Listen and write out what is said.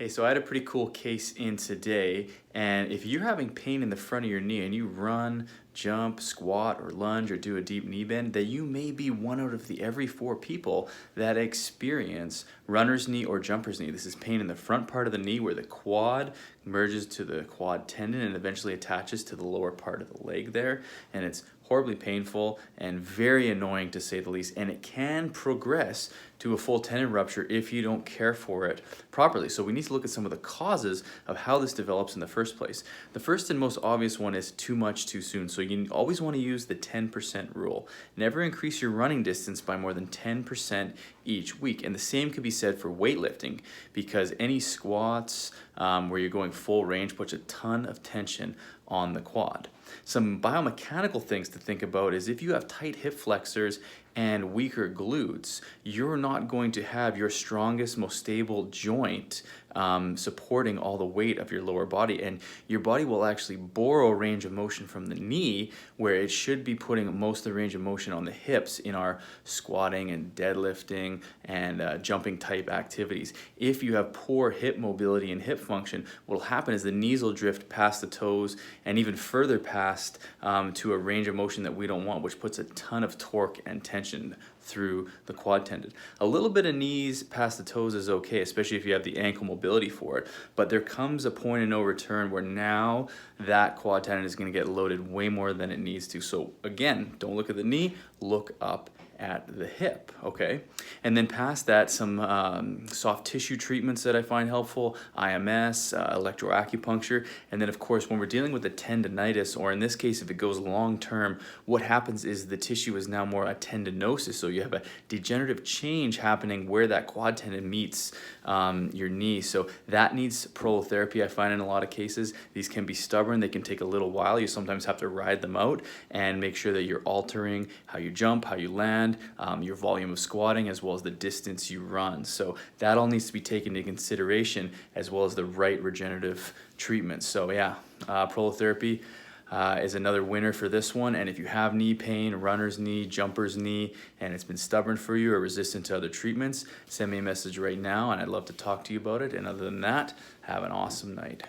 Hey, so I had a pretty cool case in today, and if you're having pain in the front of your knee and you run, jump, squat, or lunge, or do a deep knee bend, that you may be one out of the every four people that experience runner's knee or jumper's knee. This is pain in the front part of the knee where the quad merges to the quad tendon and eventually attaches to the lower part of the leg there, and it's horribly painful and very annoying to say the least, and it can progress to a full tendon rupture if you don't care for it properly. So we need to look at some of the causes of how this develops in the first place. The first and most obvious one is too much too soon. So you always want to use the 10% rule. Never increase your running distance by more than 10% each week. And the same could be said for weightlifting, because any squats where you're going full range puts a ton of tension on the quad. Some biomechanical things to think about is if you have tight hip flexors and weaker glutes, you're not going to have your strongest, most stable joint supporting all the weight of your lower body, and your body will actually borrow range of motion from the knee where it should be putting most of the range of motion on the hips in our squatting and deadlifting and jumping type activities. If you have poor hip mobility and hip function, what will happen is the knees will drift past the toes and even further past to a range of motion that we don't want, which puts a ton of torque and tension through the quad tendon. A little bit of knees past the toes is okay, especially if you have the ankle mobility for it, but there comes a point of no return where now that quad tendon is going to get loaded way more than it needs to. So again, don't look at the knee, look up at the hip, okay? And then past that, some soft tissue treatments that I find helpful, IMS, electroacupuncture, and then of course when we're dealing with the tendonitis, or in this case if it goes long term, what happens is the tissue is now more a tendinosis, so you have a degenerative change happening where that quad tendon meets your knee, so that needs prolotherapy. I find in a lot of cases these can be stubborn, they can take a little while, you sometimes have to ride them out and make sure that you're altering how you jump, how you land, your volume of squatting, as well as the distance you run. So that all needs to be taken into consideration, as well as the right regenerative treatment. So yeah, prolotherapy is another winner for this one. And if you have knee pain, runner's knee, jumper's knee, and it's been stubborn for you or resistant to other treatments, send me a message right now and I'd love to talk to you about it. And other than that, have an awesome night.